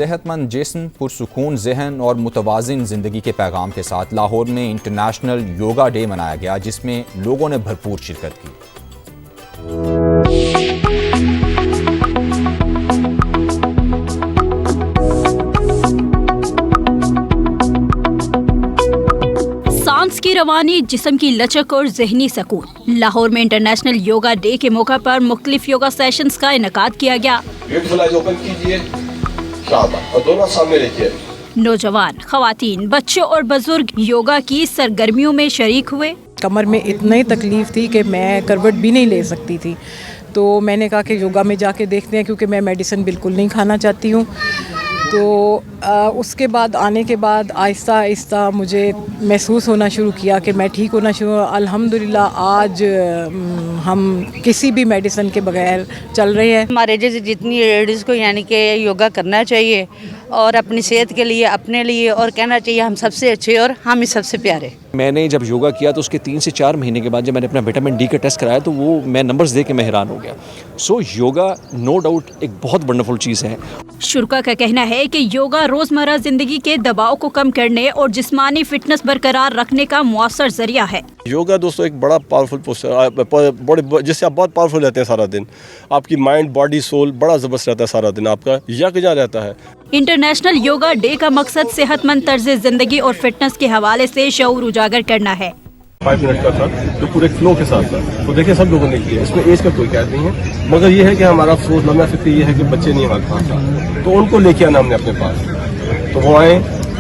صحت مند جسم، پرسکون ذہن اور متوازن زندگی کے پیغام کے ساتھ لاہور میں انٹرنیشنل یوگا ڈے منایا گیا، جس میں لوگوں نے بھرپور شرکت کی۔ سانس کی روانی، جسم کی لچک اور ذہنی سکون۔ لاہور میں انٹرنیشنل یوگا ڈے کے موقع پر مختلف یوگا سیشنز کا انعقاد کیا گیا۔ نوجوان، خواتین، بچے اور بزرگ یوگا کی سرگرمیوں میں شریک ہوئے۔ کمر میں اتنی تکلیف تھی کہ میں کروٹ بھی نہیں لے سکتی تھی، تو میں نے کہا کہ یوگا میں جا کے دیکھتے ہیں، کیونکہ میں میڈیسن بالکل نہیں کھانا چاہتی ہوں۔ تو اس کے بعد آنے کے بعد آہستہ آہستہ مجھے محسوس ہونا شروع کیا کہ میں ٹھیک ہونا شروع۔ الحمدللہ آج ہم کسی بھی میڈیسن کے بغیر چل رہے ہیں۔ ہمارے جیسے جتنی لیڈیز کو یعنی کہ یوگا کرنا چاہیے اور اپنی صحت کے لیے، اپنے لیے، اور کہنا چاہیے ہم سب سے اچھے اور ہم ہی سب سے پیارے۔ میں نے جب یوگا کیا تو اس کے 3 سے 4 مہینے کے بعد جب میں نے اپنا وٹامن ڈی کا ٹیسٹ کرایا تو وہ میں نمبرز دیکھ کے میں حیران ہو گیا۔ سو یوگا نو ڈاؤٹ ایک بہت ونڈرفل چیز ہے۔ شرکا کا کہنا ہے کہ یوگا روزمرہ زندگی کے دباؤ کو کم کرنے اور جسمانی فٹنس برقرار رکھنے کا مؤثر ذریعہ ہے۔ یوگا دوستوں ایک بڑا پاورفل جس سے آپ بہت پاورفل رہتے ہیں سارا دن، آپ کی مائنڈ، باڈی، سول بڑا زبردست رہتا ہے، سارا دن آپ کا یکجا رہتا ہے۔ انٹرنیشنل یوگا ڈے کا مقصد صحت مند طرز زندگی اور فٹنس کے حوالے سے شعور اجاگر کرنا ہے۔ 5 منٹ کا تھا جو پورے فلو کے ساتھ تھا، تو دیکھیں سب لوگوں نے کیا، اس میں ایج کا کوئی قید نہیں ہے، مگر یہ ہے کہ ہمارا افسوس لمحہ فکر یہ ہے کہ بچے نہیں ہمارے پاس، تو ان کو لے کے آنا ہم نے اپنے پاس، تو وہ آئیں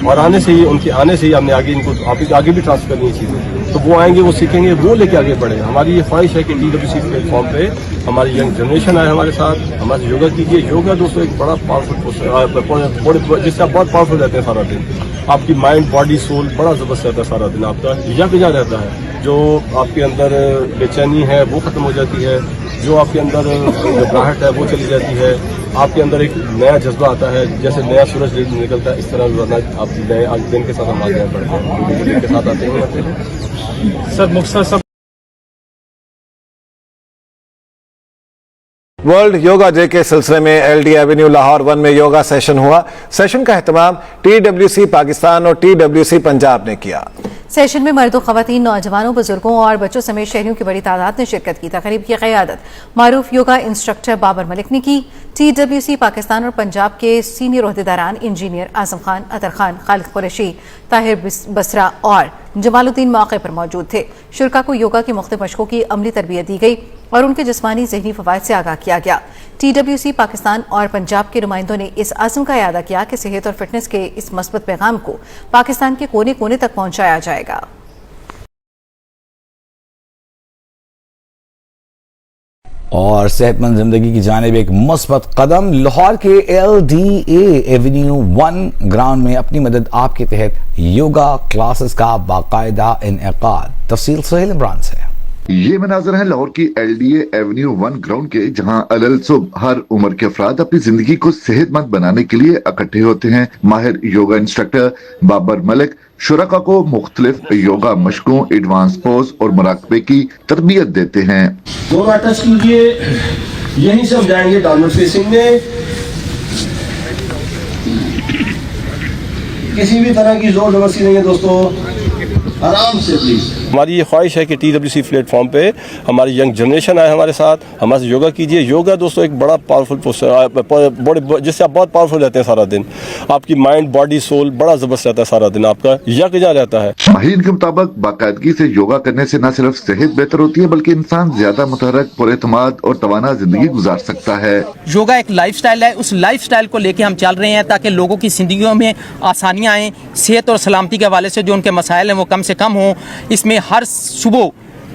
اور آنے سے ہی، ان کے آنے سے ہی ہم نے آگے ان کو آگے بھی ٹرانسفر کرنی ہے چیزیں، تو وہ آئیں گے، وہ سیکھیں گے، وہ لے کے آگے بڑھیں۔ ہماری یہ خواہش ہے کہ TWC پلیٹ فارم پہ ہماری ینگ جنریشن آئے ہمارے ساتھ، ہمارے یوگا کیجیے۔ یوگا دوستوں ایک بڑا پاورفل جس سے آپ بہت پاورفل رہتے ہیں سارا دن، آپ کی مائنڈ، باڈی، سول بڑا زبردست رہتا ہے، سارا دن آپ کا یکجا رہتا ہے۔ جو آپ کے اندر بے چینی ہے وہ ختم ہو جاتی ہے، جو آپ کے اندر گھبراہٹ ہے وہ چلی جاتی ہے، آپ کے اندر ایک نیا جذبہ آتا ہے، جیسے نیا سورج نکلتا ہے اس طرح آپ نئے دن کے ساتھ ہم آگے بڑھتے ہیں، دن کے ساتھ آتے ہیں۔ سر مختصر ورلڈ یوگا ڈے کے سلسلے میں LD ایونیو لاہور 1 میں یوگا سیشن ہوا۔ سیشن کا اہتمام TWC پاکستان اور TWC پنجاب نے کیا۔ سیشن میں مرد و خواتین، نوجوانوں، بزرگوں اور بچوں سمیت شہریوں کی بڑی تعداد نے شرکت کی۔ تقریب کی قیادت معروف یوگا انسٹرکٹر بابر ملک نے کی۔ TWC پاکستان اور پنجاب کے سینئر عہدیداران انجینئر اعظم خان، اطہر خان، خالد قریشی، طاہر بسرا اور جمال الدین موقع پر موجود تھے۔ شرکا کو یوگا کی مختلف مشقوں کی عملی تربیت دی گئی اور ان کے جسمانی ذہنی فوائد سے آگاہ کیا گیا۔ TWC پاکستان اور پنجاب کے نمائندوں نے اس عزم کا اعادہ کیا کہ صحت اور فٹنس کے اس مثبت پیغام کو پاکستان کے کونے کونے تک پہنچایا جائے گا۔ اور صحت مند زندگی کی جانب ایک مثبت قدم، لاہور کے LDA ایونیو 1 گراؤنڈ میں اپنی مدد آپ کے تحت یوگا کلاسز کا باقاعدہ انعقاد۔ تفصیل سہیل عمران سے۔ یہ مناظر ہیں لاہور کی LDA ایونیو 1 گراؤنڈ کے، جہاں صبح ہر عمر کے افراد اپنی زندگی کو صحت مند بنانے کے لیے اکٹھے ہوتے ہیں۔ ماہر یوگا انسٹرکٹر بابر ملک شرکا کو مختلف یوگا مشقوں، ایڈوانس پوز اور مراقبے کی تربیت دیتے ہیں۔ دونوں ٹچ کیجئے، یہیں سے ہم جائیں گے ڈاؤن ورڈ فیسنگ میں، کسی بھی طرح کی زور زبردستی نہیں ہے دوستو، آرام سے پلیز۔ ہماری یہ خواہش ہے کہ TWC پلیٹ فارم پہ ہماری ینگ جنریشن آئے ہمارے ساتھ، ہمارے یوگا کیجیے۔ یوگا دوستوں ایک بڑا پاورفل جس سے آپ بہت پاورفل رہتے ہیں سارا دن، آپ کی مائنڈ، باڈی، سول بڑا زبردست رہتا ہے، سارا دن آپ کا یکجا رہتا ہے۔ ماہرین کے مطابق باقاعدگی سے یوگا کرنے سے نہ صرف صحت بہتر ہوتی ہے بلکہ انسان زیادہ متحرک، پر اعتماد اور توانا زندگی گزار سکتا ہے۔ یوگا ایک لائف سٹائل ہے، اس لائف سٹائل کو لے کے ہم چل رہے ہیں تاکہ لوگوں کی زندگیوں میں آسانیاں آئیں، صحت اور سلامتی کے حوالے سے جو ان کے مسائل ہیں وہ کم سے کم ہوں۔ اس میں ہر صبح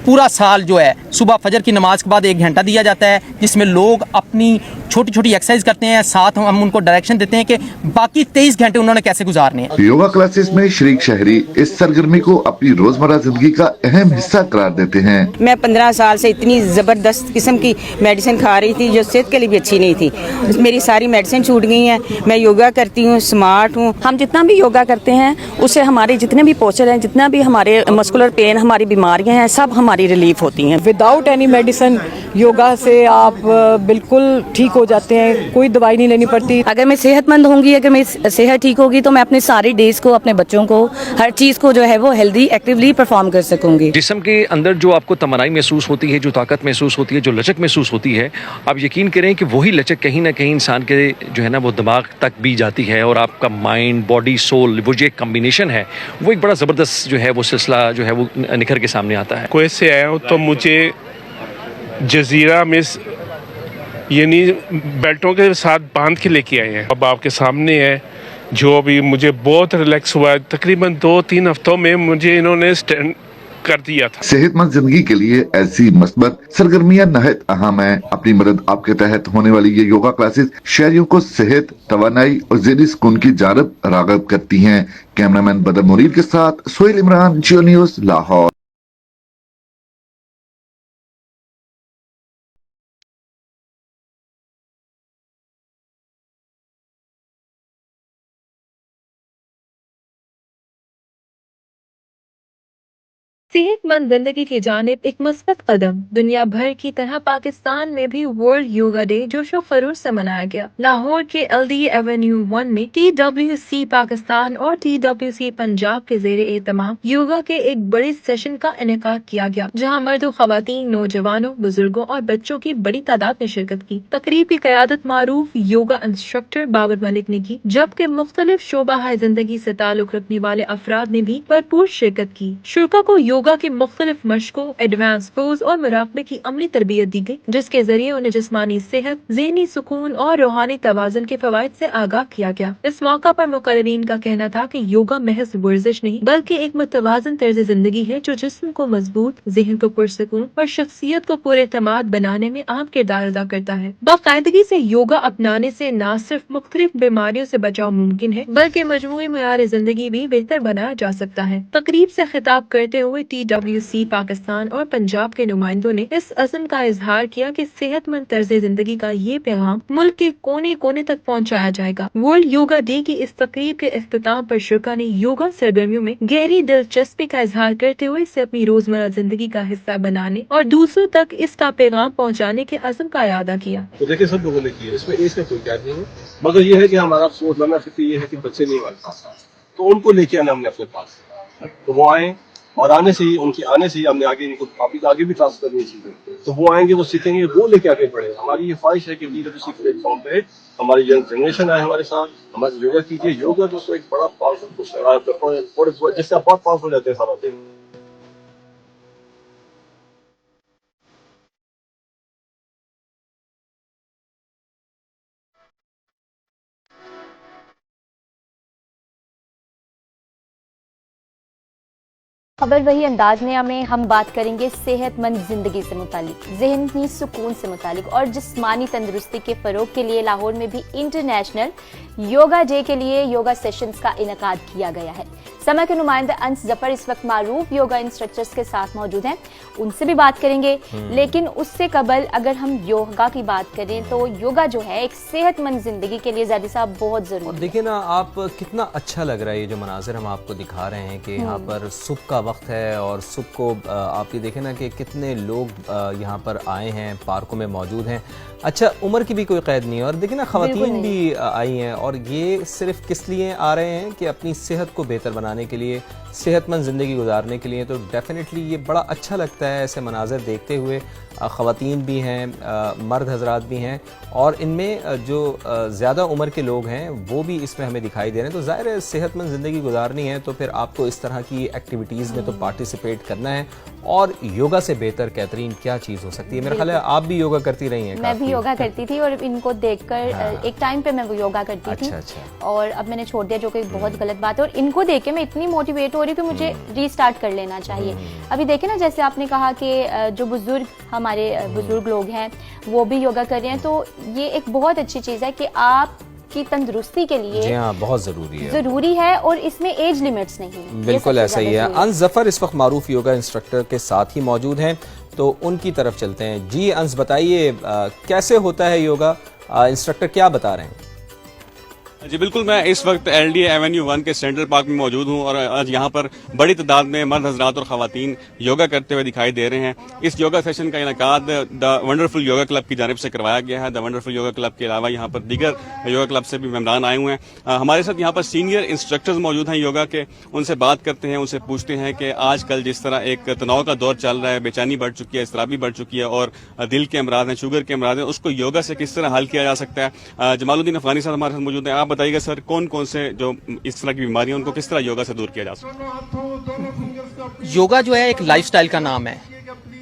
پورا سال جو ہے صبح فجر کی نماز کے بعد 1 گھنٹہ دیا جاتا ہے، جس میں لوگ اپنی چھوٹی چھوٹی ایکسرسائز کرتے ہیں، ساتھ ہم ان کو ڈائریکشن دیتے ہیں کہ باقی 23 گھنٹے انہوں نے کیسے گزارنے ہیں۔ یوگا کلاسز میں شریک شہری اس سرگرمی کو اپنی روزمرہ زندگی کا اہم حصہ قرار دیتے ہیں۔ میں 15 سال سے اتنی زبردست قسم کی میڈیسن کھا رہی تھی جو صحت کے لیے بھی اچھی نہیں تھی، میری ساری میڈیسن چھوٹ گئی ہیں، میں یوگا کرتی ہوں، سمارٹ ہوں۔ ہم جتنا بھی یوگا کرتے ہیں اس سے ہمارے جتنے بھی پوسچر ہیں، جتنا بھی ہمارے مسکولر پین، ہماری بیماریاں ہیں، سب ہماری ریلیف ہوتی ہیں۔ وداؤٹ اینی میڈیسن योगा से आप बिल्कुल ठीक हो जाते हैं, कोई दवाई नहीं लेनी पड़ती। अगर मैं सेहतमंद होंगी, अगर मेरी सेहत ठीक होगी तो मैं अपने सारे डेज को, अपने बच्चों को, हर चीज़ को जो है वो हेल्दी एक्टिवली परफॉर्म कर सकूंगी। जिस्म के अंदर जो आपको तमन्नाई महसूस होती है, जो ताकत महसूस होती है, जो लचक महसूस होती है, आप यकीन करें कि वही लचक कहीं ना कहीं इंसान के जो है ना वो दिमाग तक भी जाती है, और आपका माइंड, बॉडी, सोल, वो जो एक कम्बिनेशन है वो एक बड़ा ज़बरदस्त जो है वो सिलसिला जो है वो निखर के सामने आता है। कुवैत से आया हूँ तो मुझे जजीरा में यानी बेल्टों के साथ बांध के लेके आए हैं। अब आपके सामने है जो अभी मुझे बहुत रिलैक्स हुआ है। तकरीबन 2-3 हफ्तों में मुझे इन्होंने स्टैंड कर दिया था। सेहतमंद जिंदगी के लिए ऐसी मस्बत सरगर्मियां नहायत अहम है। अपनी मदद आपके तहत होने वाली ये योगा क्लासेस शहरियों को सेहत, तवानाई और ज़हनी सुकून की जानब राग़ब करती हैं। कैमरामैन बदर मुरीद के साथ सोहेल इमरान, जियो न्यूज़, लाहौर। सेहतमंद जिंदगी की जानिब एक मस्बत कदम। दुनिया भर की तरह पाकिस्तान में भी वर्ल्ड योगा डे जोशो खरूश से मनाया गया। लाहौर के LD एवेन्यू 1 में TWC पाकिस्तान और TWC पंजाब के ज़ेरे एहतमाम योगा के एक बड़े सेशन का इनेकाद किया गया, जहां मर्द, खवातीन, नौजवानों, बुजुर्गों और बच्चों की बड़ी तादाद ने शिरकत की। तकरीब की क़यादत मारूफ योगा इंस्ट्रक्टर बाबर मलिक ने की, जबकि मुख्तलिफ शोबा जिंदगी से ताल्लुक रखने वाले अफराद ने भी भरपूर शिरकत की। शुरा को योगा की मुख्तलिफ मशकों, एडवांस पोज और मुराकबे की अमली तरबियत दी गई, जिसके जरिए उन्हें जिस्मानी सेहत, ज़हनी सुकून और रूहानी तवाज़ुन के फवाइद से आगाह किया गया। इस मौका पर मुकर्रीरीन का कहना था कि योगा महज वर्जिश नहीं बल्कि एक मुतवाज़िन तर्ज जिंदगी है जो जिस्म को मजबूत, ज़हन को पुरसकून और शख्सियत को पुरएतमाद बनाने में अहम किरदार अदा करता है। बाकायदगी से योगा अपनाने से न सिर्फ मुख्तलिफ बीमारियों से बचाव मुमकिन है बल्कि मजमूई मेयार जिंदगी भी बेहतर बनाया जा सकता है। तकरीब से खिताब करते हुए TWC पाकिस्तान और पंजाब के नुमाइंदों ने इस अज़्म का इजहार किया कि सेहतमंद तर्ज जिंदगी का ये पैगाम मुल्क के कोने कोने तक पहुंचाया जाएगा। वर्ल्ड योगा डे की इस तकरीब के इख्तिताम पर शुरा ने योगा सरगर्मियों में गहरी दिलचस्पी का इजहार करते हुए इसे अपनी रोजमर्रा जिंदगी का हिस्सा बनाने और दूसरों तक इसका पैगाम पहुँचाने के अज़्म का इरादा किया। तो देखिए सब लोगों ने किया, इसमें एज का कोई कैद नहीं है, मगर ये है कि हमारा सोच लम्हा फिक्र ये है कि बच्चे नहीं हमारे पास, तो उनको लेके आना हमने अपने पास, तो वो आए और आने से ही, उनके आने से ही हमने आगे इनको आगे भी ट्रांसफर करनी चीजें, तो वो आएंगे, वो सीखेंगे, वो लेके आगे बढ़े। हमारी ये ख्वाहिश है कि TWC प्लेटफॉर्म पे हमारी यंग जनरेशन आए हमारे साथ, हमारे योगा कीजिए। योगा दोस्तों एक बड़ा पावरफुल कुछ है जिससे आप बहुत पावरफुल रहते हैं सारा दिन। खबर वही अंदाज में हम बात करेंगे सेहतमंद जिंदगी से मुतालिक, ज़हनी सुकून से मुतालिक और जिस्मानी तंदुरुस्ती के फ़रोग के लिए लाहौर में भी इंटरनेशनल योगा डे के लिए योगा सेशंस का इनेकाद किया गया है। समय के नुमाइंदे अंस जफर इस वक्त मारूफ योगा इंस्ट्रक्टर्स के साथ मौजूद हैं, उनसे भी बात करेंगे। लेकिन उससे कबल अगर हम योगा की बात करें तो योगा जो है एक सेहतमंद जिंदगी के लिए ज़ादी साहब बहुत जरूरी है। देखिए ना आप कितना अच्छा लग रहा है ये जो मनाजिर हम आपको दिखा रहे हैं कि यहाँ पर सुबह का वक्त है और सुबह को आप ये देखें ना कि कितने लोग यहाँ पर आए हैं, पार्कों में मौजूद हैं। अच्छा, उम्र की भी कोई कैद नहीं है और देखिए ना ख़वातीन भी आई हैं और ये सिर्फ किस लिए आ रहे हैं कि अपनी सेहत को बेहतर बनाने के लिए, सेहतमंद ज़िंदगी गुजारने के लिए। तो डेफिनेटली ये बड़ा अच्छा लगता है ऐसे मनाज़र देखते हुए। ख़वातीन भी हैं, मर्द हजरात भी हैं और इनमें जो ज़्यादा उम्र के लोग हैं वो भी इसमें हमें दिखाई दे रहे हैं। तो ज़ाहिर है सेहतमंद ज़िंदगी गुजारनी है तो फिर आपको इस तरह की एक्टिविटीज़ में तो पार्टिसिपेट करना है। और योगा से बेहतर कैथरीन क्या चीज़ हो सकती है? मेरा ख्याल है आप भी योगा करती रही हैं। मैं भी योगा करती थी और इनको देखकर एक टाइम पे मैं वो योगा करती थी और अब मैंने छोड़ दिया, जो कि बहुत गलत बात है। और इनको देख के मैं इतनी मोटिवेट हो रही हूँ कि मुझे रीस्टार्ट कर लेना चाहिए। अभी देखें ना, जैसे आपने कहा कि जो हमारे बुजुर्ग लोग हैं वो भी योगा कर रहे हैं, तो ये एक बहुत अच्छी चीज़ है कि आप की तंदुरुस्ती के लिए, जी हाँ, बहुत ज़रूरी है और इसमें एज लिमिट्स नहीं है। बिल्कुल ऐसा ही है। अंस जफर इस वक्त मारूफ योगा इंस्ट्रक्टर के साथ ही मौजूद हैं, तो उनकी तरफ चलते हैं। जी अंस, बताइए कैसे होता है योगा? इंस्ट्रक्टर क्या बता रहे हैं? جی بالکل، میں اس وقت LDA ایونیو 1 کے سینٹرل پارک میں موجود ہوں اور آج یہاں پر بڑی تعداد میں مرد حضرات اور خواتین یوگا کرتے ہوئے دکھائی دے رہے ہیں. اس یوگا سیشن کا انعقاد دا ونڈرفل یوگا کلب کی جانب سے کروایا گیا ہے. دا ونڈرفل یوگا کلب کے علاوہ یہاں پر دیگر یوگا کلب سے بھی ممبران آئے ہوئے ہیں. ہمارے ساتھ یہاں پر سینئر انسٹرکٹرز موجود ہیں یوگا کے. ان سے بات کرتے ہیں، ان سے پوچھتے ہیں کہ آج کل جس طرح ایک تناؤ کا دور چل رہا ہے، بے چینی بڑھ چکی ہے، اضطرابی بڑھ چکی ہے اور دل کے امراض ہیں، شوگر کے امراض ہیں، اس کو یوگا سے کس طرح حل کیا جا سکتا ہے. جمال الدین افغانی صاحب ہمارے ساتھ موجود ہیں. آپ بتائیے گا سر، کون کون سے جو اس طرح کی بیماریاں ان کو کس طرح یوگا سے دور کیا جا سکتا ہے؟ یوگا جو ہے ایک لائف سٹائل کا نام ہے.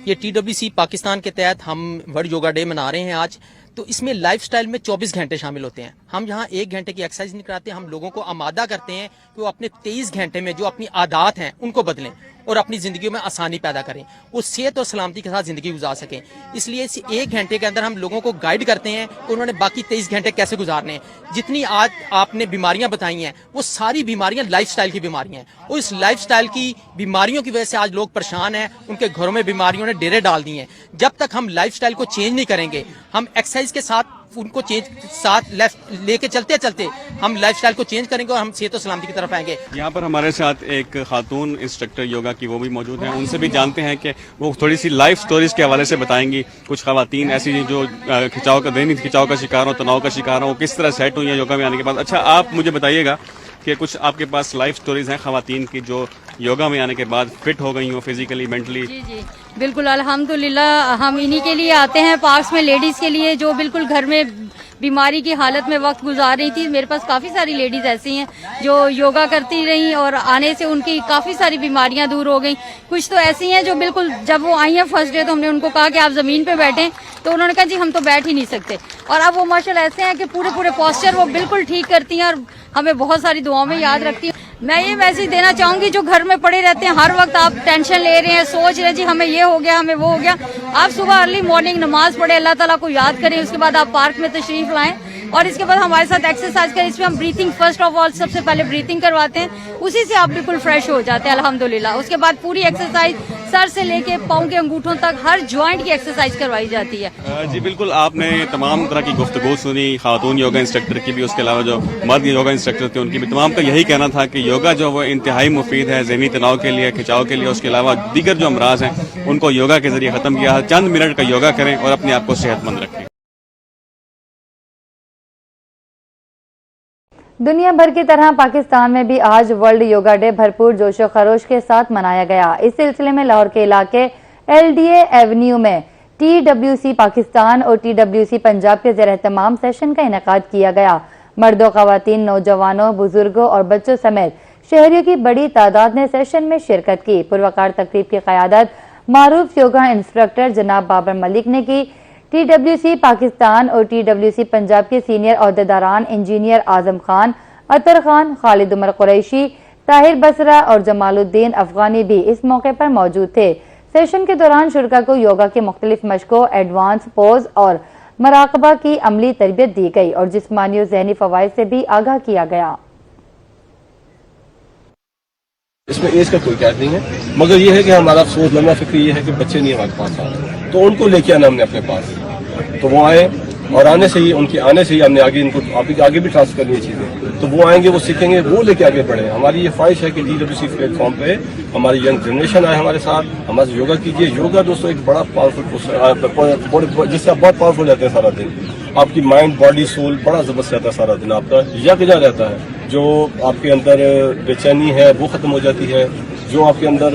یہ TWC پاکستان کے تحت ہم ورلڈ یوگا ڈے منا رہے ہیں آج. تو اس میں لائف سٹائل میں 24 گھنٹے شامل ہوتے ہیں. ہم یہاں 1 گھنٹے کی ایکسرسائز نہیں کراتے، ہم لوگوں کو آمادہ کرتے ہیں کہ وہ اپنے 23 گھنٹے میں جو اپنی عادات ہیں ان کو بدلیں اور اپنی زندگیوں میں آسانی پیدا کریں، وہ صحت اور سلامتی کے ساتھ زندگی گزار سکیں. اس لیے اس 1 گھنٹے کے اندر ہم لوگوں کو گائیڈ کرتے ہیں کہ انہوں نے باقی 23 گھنٹے کیسے گزارنے ہیں. جتنی آج آپ نے بیماریاں بتائی ہیں وہ ساری بیماریاں لائف سٹائل کی بیماریاں ہیں، اور اس لائف سٹائل کی بیماریوں کی وجہ سے آج لوگ پریشان ہیں، ان کے گھروں میں بیماریوں نے ڈیرے ڈال دی ہیں. جب تک ہم لائف سٹائل کو چینج نہیں کریں گے، ہم ایکسرسائز کے ساتھ ان کو چینج ساتھ لے کے چلتے چلتے ہم لائف سٹائل کو چینج کریں گے اور ہم صحت و سلامتی کی طرف آئیں گے. یہاں پر ہمارے ساتھ ایک خاتون انسٹرکٹر یوگا کی وہ بھی موجود ہیں. ان سے بھی جانتے ہیں کہ وہ تھوڑی سی لائف سٹوریز کے حوالے سے بتائیں گی. کچھ خواتین ایسی ہیں جو ذہنی کھچاؤ کا شکار ہوں، تناؤ کا شکار ہوں، وہ کس طرح سیٹ ہوئی ہیں یوگا میں آنے کے بعد. اچھا، آپ مجھے بتائیے گا کہ کچھ آپ کے پاس لائف سٹوریز ہیں خواتین کی جو یوگا میں آنے کے بعد فٹ ہو گئی ہوں فزیکلی مینٹلی؟ جی بالکل، الحمدللہ ہم انہی کے لیے آتے ہیں پارکس میں، لیڈیز کے لیے جو بالکل گھر میں بیماری کی حالت میں وقت گزار رہی تھی. میرے پاس کافی ساری لیڈیز ایسی ہیں جو یوگا کرتی رہیں اور آنے سے ان کی کافی ساری بیماریاں دور ہو گئیں. کچھ تو ایسی ہیں جو بالکل جب وہ آئی ہیں فرسٹ ڈے تو ہم نے ان کو کہا کہ آپ زمین پہ بیٹھیں، تو انہوں نے کہا جی ہم تو بیٹھ ہی نہیں سکتے. اور اب وہ ماشاءاللہ ایسے ہیں کہ پورے پوسچر وہ بالکل ٹھیک کرتی ہیں اور ہمیں بہت ساری دعاؤں میں یاد رکھتی ہیں. میں یہ میسج دینا چاہوں گی جو گھر میں پڑے رہتے ہیں، ہر وقت آپ ٹینشن لے رہے ہیں، سوچ رہے ہیں جی ہمیں یہ ہو گیا، ہمیں وہ ہو گیا. آپ صبح ارلی مارننگ نماز پڑھیں، اللہ تعالیٰ کو یاد کریں، اس کے بعد آپ پارک میں تشریف لائیں اور اس کے بعد ہمارے ساتھ ایکسرسائز کریں. اس میں ہم بریتھنگ فرسٹ آف آل سب سے پہلے بریتھنگ کرواتے ہیں، اسی سے آپ بالکل فریش ہو جاتے ہیں الحمدللہ. اس کے بعد پوری ایکسرسائز سر سے لے کے پاؤں کے انگوٹھوں تک ہر جوائنٹ کی ایکسرسائز کروائی جاتی ہے. جی بالکل، آپ نے تمام طرح کی گفتگو سنی، خاتون یوگا انسٹرکٹر کی بھی، اس کے علاوہ جو مرد یوگا انسٹرکٹر تھے ان کی بھی. تمام کا یہی کہنا تھا کہ یوگا جو وہ انتہائی مفید ہے ذہنی تناؤ کے لیے، کھچاؤ کے لیے. اس کے علاوہ دیگر جو امراض ہیں ان کو یوگا کے ذریعے ختم کیا. چند منٹ کا یوگا کریں اور اپنے آپ کو صحت مند رکھیں. دنیا بھر کی طرح پاکستان میں بھی آج ورلڈ یوگا ڈے بھرپور جوش و خروش کے ساتھ منایا گیا. اس سلسلے میں لاہور کے علاقے LDA ایونیو میں TWC پاکستان اور TWC پنجاب کے زیر اہتمام سیشن کا انعقاد کیا گیا. مردوں، خواتین، نوجوانوں، بزرگوں اور بچوں سمیت شہریوں کی بڑی تعداد نے سیشن میں شرکت کی. پروقار تقریب کی قیادت معروف یوگا انسٹرکٹر جناب بابر ملک نے کی. TWC پاکستان اور TWC پنجاب کے سینئر عہدیداران انجینئر اعظم خان، عطر خان، خالد عمر قریشی، طاہر بصرہ اور جمال الدین افغانی بھی اس موقع پر موجود تھے. سیشن کے دوران شرکاء کو یوگا کی مختلف مشقوں، ایڈوانس پوز اور مراقبہ کی عملی تربیت دی گئی اور جسمانی اور ذہنی فوائد سے بھی آگاہ کیا گیا. اس میں ایج کا کوئی قید نہیں ہے، مگر یہ ہے کہ ہمارا افسوس لمحہ فکری یہ ہے کہ بچے نہیں ہمارے پاس آ رہے، تو ان کو لے کے آنا ہم نے اپنے پاس. تو وہ آئے اور آنے سے ہی ان کے آنے سے ہی ہم نے آگے ان کو آگے بھی ٹرانسفر کرنی ہے چیزیں. تو وہ آئیں گے، وہ سیکھیں گے، وہ لے کے آگے بڑھیں. ہماری یہ خواہش ہے کہ TWC پلیٹ فارم پہ ہماری ینگ جنریشن آئے ہمارے ساتھ، ہمارے سے یوگا کیجیے. یوگا دوستوں ایک بڑا پاورفل جس سے آپ بہت پاورفل رہتے ہیں سارا دن. آپ کی مائنڈ، باڈی، سول بڑا زبردست رہتا ہے سارا دن. آپ کا یکجا رہتا ہے. جو آپ کے اندر بے چینی ہے وہ ختم ہو جاتی ہے، جو آپ کے اندر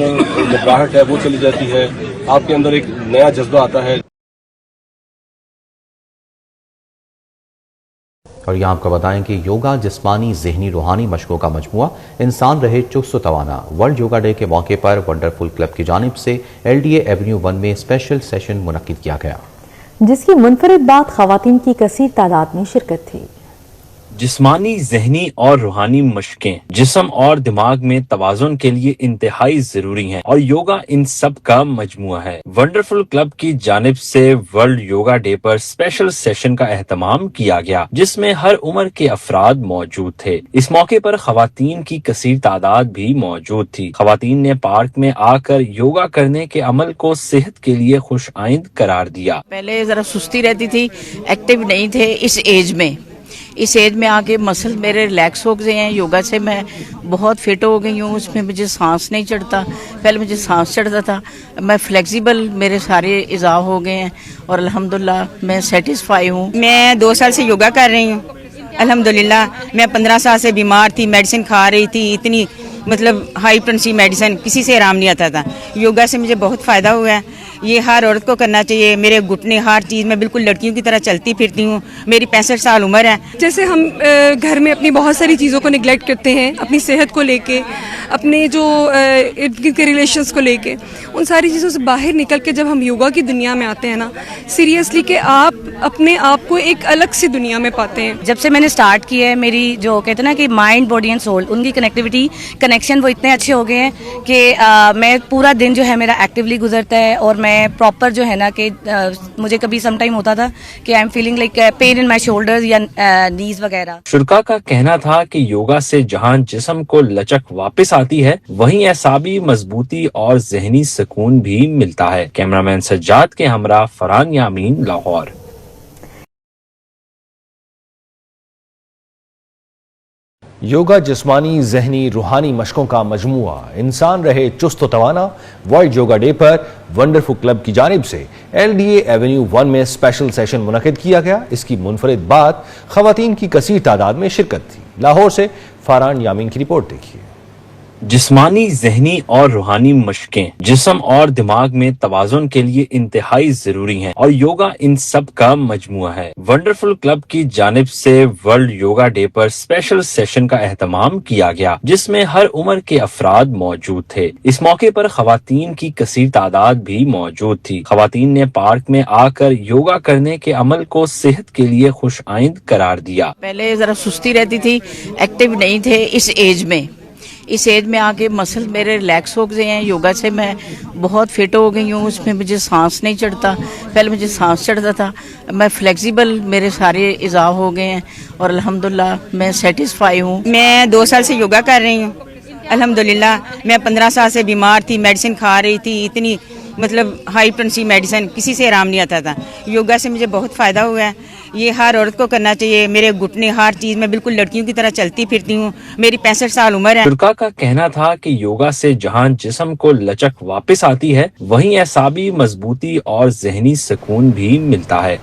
گھبراہٹ ہے وہ چلی جاتی ہے، آپ کے اندر ایک نیا جذبہ آتا ہے. اور یہاں آپ کو بتائیں کہ یوگا جسمانی، ذہنی، روحانی مشقوں کا مجموعہ انسان رہے چست و توانا. ورلڈ یوگا ڈے کے موقع پر ونڈرفل کلب کی جانب سے LDA ایونیو 1 میں اسپیشل سیشن منعقد کیا گیا، جس کی منفرد بات خواتین کی کثیر تعداد میں شرکت تھی. جسمانی، ذہنی اور روحانی مشقیں جسم اور دماغ میں توازن کے لیے انتہائی ضروری ہیں اور یوگا ان سب کا مجموعہ ہے. ونڈرفل کلب کی جانب سے ورلڈ یوگا ڈے پر اسپیشل سیشن کا اہتمام کیا گیا جس میں ہر عمر کے افراد موجود تھے. اس موقع پر خواتین کی کثیر تعداد بھی موجود تھی. خواتین نے پارک میں آ کر یوگا کرنے کے عمل کو صحت کے لیے خوش آئند قرار دیا. پہلے ذرا سستی رہتی تھی، ایکٹیو نہیں تھے اس ایج میں. इस एज में आके मसल मेरे रिलैक्स हो गए हैं। योगा से मैं बहुत फिट हो गई हूँ। उसमें मुझे सांस नहीं चढ़ता, पहले मुझे सांस चढ़ता था। मैं फ्लेक्सिबल, मेरे सारे इज़ा हो गए हैं और अल्हम्दुलिल्लाह मैं सेटिस्फाई हूँ। मैं 2 साल से योगा कर रही हूँ अल्हम्दुलिल्लाह। मैं 15 साल से बीमार थी, मेडिसिन खा रही थी, इतनी मतलब हाई पोटेंसी मेडिसिन, किसी से आराम नहीं आता था। योगा से मुझे बहुत फ़ायदा हुआ है। ये हर औरत को करना चाहिए। मेरे घुटने, हर चीज़, मैं बिल्कुल लड़कियों की तरह चलती फिरती हूँ। मेरी 65 साल उम्र है। जैसे हम घर में अपनी बहुत सारी चीज़ों को निगलेक्ट करते हैं, अपनी सेहत को लेके, अपने जो इर्द गिर्द के रिलेशंस को लेके, उन सारी चीज़ों से बाहर निकल के जब हम योगा की दुनिया में आते हैं ना, सीरियसली कि आप अपने आप को एक अलग सी दुनिया में पाते हैं। जब से मैंने स्टार्ट किया है, मेरी जो कहते हैं ना कि माइंड, बॉडी एंड सोल, उनकी कनेक्शन वो इतने अच्छे हो गए हैं कि मैं पूरा दिन जो है मेरा एक्टिवली गुजरता है और मैं प्रॉपर जो है ना कि मुझे कभी सम टाइम होता था कि I am feeling like pain in my shoulders या नीज वगैरह। शुरका का कहना था कि योगा से जहां जिस्म को लचक वापस आती है, वहीं एसाबी मजबूती और जहनी सुकून भी मिलता है। कैमरामैन सज्जाद के हमरा फरहान यामीन, लाहौर। योगा जिस्मानी, जहनी, रूहानी मशकों का मजमुआ। इंसान रहे चुस्त तवाना। वर्ल्ड योगा डे पर वंडरफुल क्लब की जानिब से LDA एवेन्यू 1 में स्पेशल सेशन मुनक़िद किया गया। इसकी मुनफरिद बात ख़वातीन की कसीर तादाद में शिरकत थी। लाहौर से फरहान यामीन की रिपोर्ट देखिए। जिस्मानी, जहनी और रूहानी मशकें जिस्म और दिमाग में तवाज़ुन के लिए इंतहाई जरूरी हैं और योगा इन सब का मजमुआ है। वंडरफुल क्लब की जानिब से वर्ल्ड योगा डे पर स्पेशल सेशन का एहतमाम किया गया, जिसमें हर उम्र के अफराद मौजूद थे। इस मौके पर खवातीन की कसीर तादाद भी मौजूद थी। खवातीन ने पार्क में आकर योगा करने के अमल को सेहत के लिए खुश आइंद करार दिया। पहले ज़रा सुस्ती रहती थी, एक्टिव नहीं थे। इस एज में आके मसल मेरे रिलैक्स हो गए हैं। योगा से मैं बहुत फिट हो गई हूँ। उसमें मुझे सांस नहीं चढ़ता, पहले मुझे सांस चढ़ता था। मैं फ्लेक्सिबल, मेरे सारे इज़ा हो गए हैं और अल्हम्दुलिल्लाह मैं सेटिस्फाई हूँ। मैं 2 साल से योगा कर रही हूँ अल्हम्दुलिल्लाह। मैं 15 साल से बीमार थी, मेडिसिन खा रही थी, इतनी मतलब हाई पोटेंसी मेडिसिन, किसी से आराम नहीं आता था। योगा से मुझे बहुत फ़ायदा हुआ है। ये हर औरत को करना चाहिए। मेरे घुटने, हर चीज़, मैं बिल्कुल लड़कियों की तरह चलती फिरती हूँ। मेरी 65 साल उम्र है। शुरका का कहना था कि योगा से जहां जिस्म को लचक वापस आती है, वहीं एसाबी मजबूती और जहनी सुकून भी मिलता है।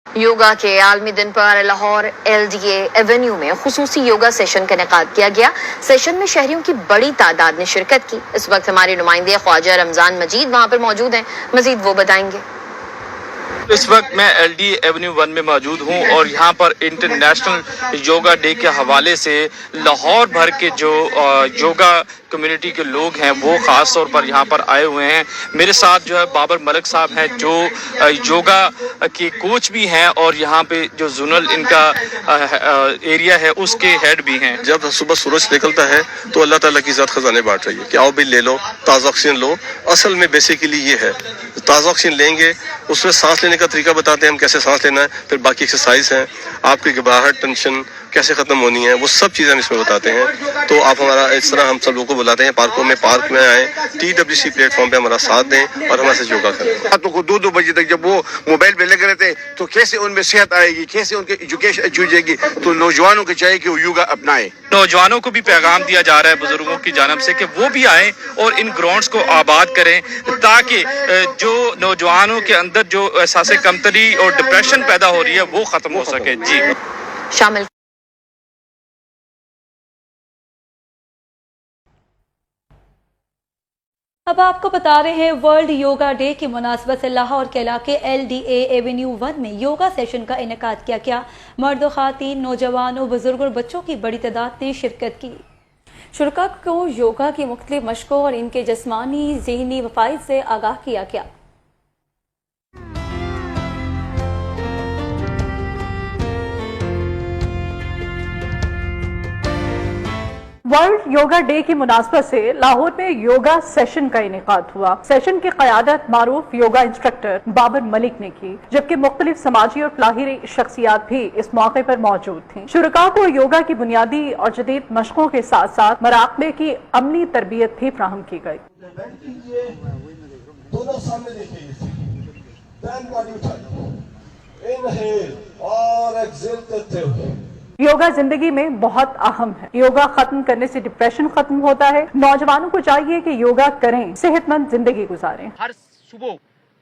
योगा के आलमी दिन पर लाहौर LDA एवेन्यू में खुसूसी योगा सेशन का इनेकाद किया गया। सेशन में शहरियों की बड़ी तादाद ने शिरकत की। इस वक्त हमारे नुमाइंदे ख्वाजा रमजान मजीद वहां पर मौजूद हैं। मजीद वो बताएंगे। इस वक्त मैं LDA एवेन्यू 1 में मौजूद हूं और यहाँ पर इंटरनेशनल योगा डे के हवाले से लाहौर भर के जो योगा कम्युनिटी के लोग हैं वो ख़ास तौर पर यहाँ पर आए हुए हैं। मेरे साथ जो है बाबर मलिक साहब हैं, जो योगा के कोच भी हैं और यहाँ पे जो जोनल इनका एरिया है उसके हेड भी हैं। जब सुबह सूरज निकलता है तो अल्लाह ताला की ज़ात खजाने बांट रही है कि आओ भी ले लो, ताज़ा ऑक्सीजन लो। असल में बेसिकली ये है, ताज़ा ऑक्सीजन लेंगे, उसमें सांस लेने का तरीका बताते हैं हम कैसे सांस लेना है, फिर बाकी एक्सरसाइज हैं, आपकी घबराहट, टेंशन कैसे ख़त्म होनी है, वो सब चीज़ें हम इसमें बताते हैं। तो आप हमारा इस तरह हम सब लोगों को बुलाते हैं पार्क में आए, TWC प्लेटफॉर्म पे हमारा साथ दें और हमारे साथ योगा करें। रातों को 2-2 बजे तक जब वो मोबाइल पे लगे रहते तो कैसे उनमें सेहत आएगी, कैसे उनकी एजुकेशन अच्छी हो जाएगी। तो नौजवानों को चाहिए कि वो योगा अपनाएं। नौजवानों को भी पैगाम दिया जा रहा है बुजुर्गों की जानिब से कि वो भी आएं और इन ग्राउंड्स को आबाद करें, ताकि जो नौजवानों के अंदर जो एहसास कमतरी और डिप्रेशन पैदा हो रही है वो खत्म हो सके। जी शामिल। अब आपको बता रहे हैं, वर्ल्ड योगा डे की मुनासबत से लाहौर के इलाके LDA एवेन्यू 1 में योगा सेशन का इनेकाद किया गया। मर्द, ख़वातीन, नौजवानों, बुजुर्गों और बच्चों की बड़ी तादाद ने शिरकत की। शुरका को योगा की मुख्तलिफ मशकों और इनके जिस्मानी, ज़हनी फ़वाइद से आगाह किया गया। वर्ल्ड योगा डे की मुनासबत से लाहौर में योगा सेशन का इनेकाद हुआ। सेशन की क़यादत मारूफ योगा इंस्ट्रक्टर बाबर मलिक ने की, जबकि मुख्तलिफ समाजी और फलाही शख्सियात भी इस मौके पर मौजूद थी। शुरका को योगा की बुनियादी और जदीद मशकों के साथ साथ मराकबे की अमली तरबियत भी फराहम की गई। पैन बॉडी उठाइए, इनहेल और एक्सेल करते हुए। योगा जिंदगी में बहुत अहम है। योगा खत्म करने से डिप्रेशन खत्म होता है। नौजवानों को चाहिए कि योगा करें, सेहतमंद जिंदगी गुजारें। हर सुबह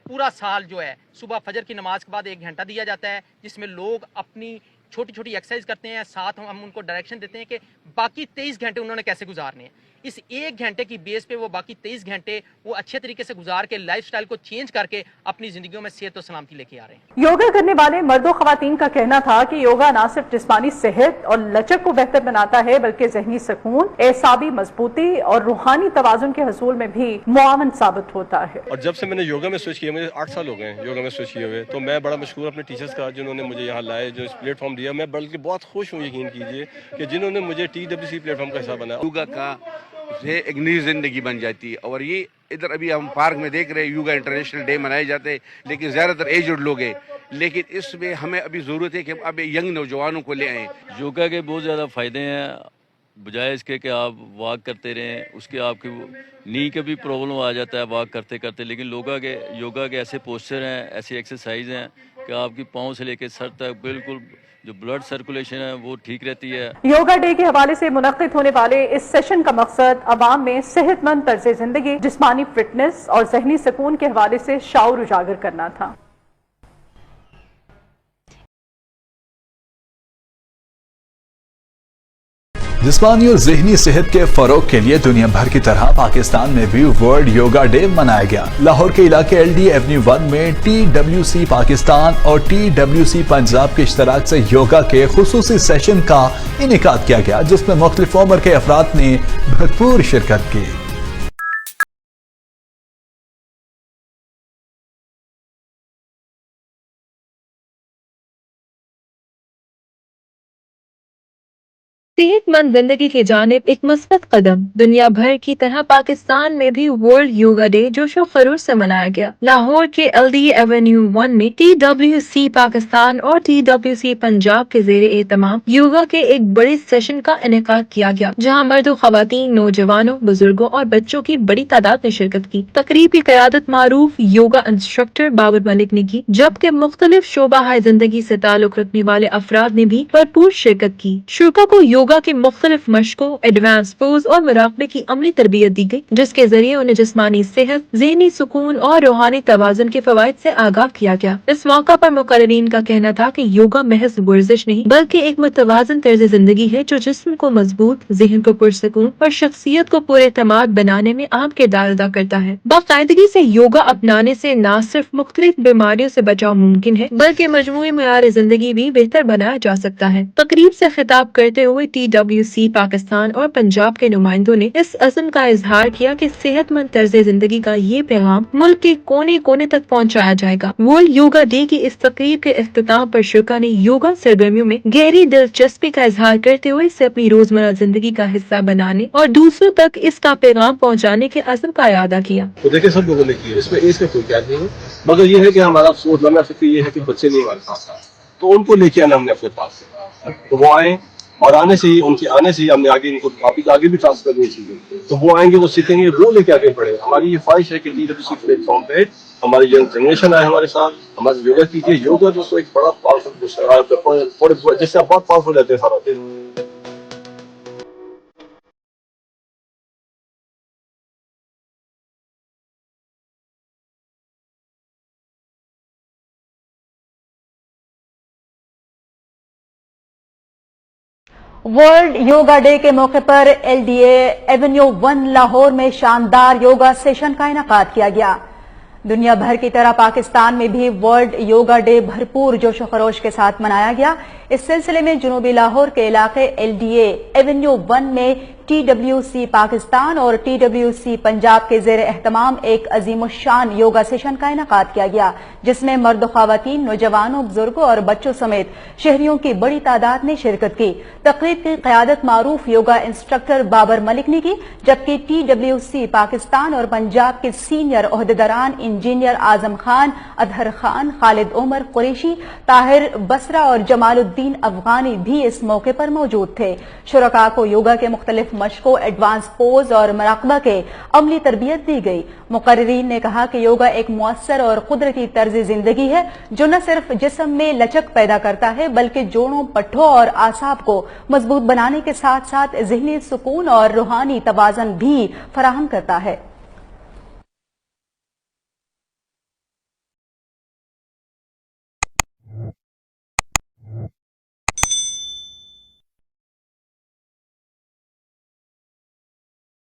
पूरा साल जो है सुबह फजर की नमाज के बाद 1 घंटा दिया जाता है, जिसमें लोग अपनी छोटी छोटी एक्सरसाइज करते हैं, साथ हम उनको डायरेक्शन देते हैं कि बाकी 23 घंटे उन्होंने कैसे गुजारने हैं। इस 1 घंटे की बेस पे वो बाकी 23 घंटे वो अच्छे तरीके से गुजार के लाइफस्टाइल को चेंज करके अपनी जिंदगियों में सेहत और सलामती लेके आ रहे हैं। योगा करने वाले मर्दों खवातीन का कहना था कि योगा न सिर्फ जिस्मानी सेहत और लचक को बेहतर बनाता है, बल्कि जहनी सुकून, एसाबी मजबूती और रूहानी तवाजुन के हसूल में भी मुआवन साबित होता है। और जब से मैंने योगा में स्विच किया, मुझे 8 साल हो गए हैं योगा में स्विच किए हुए, तो मैं बड़ा मशहूर अपने टीचर्स का जिन्होंने मुझे यहाँ लाए, जो इस प्लेटफॉर्म दिया। मैं बल्कि बहुत खुश हूँ, यकीन कीजिए, कि जिन्होंने मुझे TWC प्लेटफॉर्म का हिस्सा बनाया। योगा का से एक नई जिंदगी बन जाती है। और ये इधर अभी हम पार्क में देख रहे हैं, योगा इंटरनेशनल डे मनाए जाते हैं, लेकिन ज़्यादातर एजड लोग हैं। लेकिन इसमें हमें अभी ज़रूरत है कि हम अब यंग नौजवानों को ले आएँ। योगा के बहुत ज़्यादा फ़ायदे हैं, बजाय इसके कि आप वॉक करते रहें, उसके आपकी नी का भी प्रॉब्लम आ जाता है वॉक करते करते। लेकिन योगा के ऐसे पोस्चर हैं, ऐसी एक्सरसाइज हैं कि आपकी पाँव से लेकर सर तक बिल्कुल जो ब्लड सर्कुलेशन है वो ठीक रहती है। योगा डे के हवाले से मुनक्किद होने वाले इस सेशन का मकसद अवाम में सेहतमंद तर्ज जिंदगी, जिस्मानी फिटनेस और जहनी सुकून के हवाले से शऊर उजागर करना था। जिस्मानी और ज़हनी सेहत के फरोग के लिए दुनिया भर की तरह पाकिस्तान में भी वर्ल्ड योगा डे मनाया गया। लाहौर के इलाके LD एवेन्यू 1 में TWC पाकिस्तान और TWC पंजाब के इश्तराक से योगा के खुसूसी सेशन का इनेकाद किया गया, जिसमें मुख्तलिफ उम्र के अफराद ने भरपूर शिरकत की। सेहतमंद जिंदगी की जानिब एक मस्बत कदम। दुनिया भर की तरह पाकिस्तान में भी वर्ल्ड योगा डे जोशो खरूश से मनाया गया। लाहौर के LD एवेन्यू 1 में TWC पाकिस्तान और TWC पंजाब के ज़ेरे एहतमाम योगा के एक बड़े सेशन का इनेकाद किया गया, जहां मर्दों, खवातीन, नौजवानों, बुजुर्गों और बच्चों की बड़ी तादाद ने शिरकत की। तकरीब की क़यादत मारूफ योगा इंस्ट्रक्टर बाबर मलिक ने की, जबकि मुख्तलिफ शोबा जिंदगी से ताल्लुक रखने वाले अफराद ने भी भरपूर शिरकत की। शुरा को योगा की मुख्तलिफ मशकों, एडवांस पोज और मुराकबे की अमली तरबियत दी गई, जिसके जरिए उन्हें जिस्मानी सेहत, ज़हनी सुकून और रूहानी तवाज़ुन के फवाइद से आगाह किया गया। इस मौका पर मुकर्रीन का कहना था कि योगा महज वर्जिश नहीं, बल्कि एक मुतवाज़न तर्ज जिंदगी है जो जिस्म को मजबूत, ज़हन को पुरसकून और शख्सियत को पुरएतमाद बनाने में अहम किरदार अदा करता है। बाकायदगी से योगा अपनाने से न सिर्फ मुख्तलिफ बीमारियों से बचाव मुमकिन है, बल्कि मजमूई मेयार जिंदगी भी बेहतर बनाया जा सकता है। तकरीब से खिताब करते हुए TWC पाकिस्तान और पंजाब के नुमाइंदों ने इस अज़्म का इजहार किया कि सेहतमंद तर्ज जिंदगी का ये पैगाम मुल्क के कोने कोने तक पहुंचाया जाएगा। वर्ल्ड योगा डे की इस तकरीब के इख्तिताम पर शुरा ने योगा सरगर्मियों में गहरी दिलचस्पी का इजहार करते हुए इसे अपनी रोजमर्रा जिंदगी का हिस्सा बनाने और दूसरों तक इसका पैगाम पहुँचाने के अज़्म का इरादा किया। तो देखिए सब लोगों ने किया, इसमें एज का कोई कैद नहीं है, मगर ये है कि हमारा सोच लम्हा फिक्र ये है कि बच्चे नहीं हमारे पास, तो उनको लेके आना हमने अपने पास, तो वो आए और आने से ही उनके आने से ही हमने आगे इनको आगे भी ट्रांसफर करनी चाहिए, तो वो आएंगे, वो सीखेंगे, वो लेके आगे बढ़े। हमारी ये ख्वाहिश है कि TWC प्लेटफॉर्म पे हमारी यंग जनरेशन आए हमारे साथ, हमारे योगा कीजिए। योगा दोस्तों एक बड़ा पावरफुल, जिससे आप बहुत पावरफुल रहते हैं सारा दिन। वर्ल्ड योगा डे के मौके पर LDA एवेन्यू 1 लाहौर में शानदार योगा सेशन का इनेकाद किया गया। दुनिया भर की तरह पाकिस्तान में भी वर्ल्ड योगा डे भरपूर जोशो खरोश के साथ मनाया गया। इस सिलसिले में जुनूबी लाहौर के इलाके LDA एवेन्यू 1 में TWC पाकिस्तान और TWC पंजाब के ज़ेरे एहतमाम एक अजीमुशान योगा सेशन का इनेकाद किया गया, जिसमें मर्द, ख़वातीन, नौजवानों, बुजुर्गों और बच्चों समेत शहरियों की बड़ी तादाद ने शिरकत की। तकरीब की क़यादत मारूफ योगा इंस्ट्रक्टर बाबर मलिक ने की, जबकि TWC पाकिस्तान और पंजाब के सीनियर ओहदेदारान इंजीनियर आजम खान, अदहर खान, खालिद उमर कुरैशी, ताहिर बसरा और जमालुद्दीन अफगानी भी इस मौके पर मौजूद थे। शुरका को योगा के मुख्तलिफ मुख्तलिफ मशकों, एडवांस पोज और मराकबा के अमली तरबियत दी गई। मुकर्रिरीन ने कहा कि योगा एक मुअस्सर और कुदरती तर्ज जिंदगी है जो न सिर्फ जिस्म में लचक पैदा करता है बल्कि जोड़ों, पट्ठों और आसाब को मजबूत बनाने के साथ साथ ज़हनी सुकून और रूहानी तवाज़ुन भी फराहम करता है।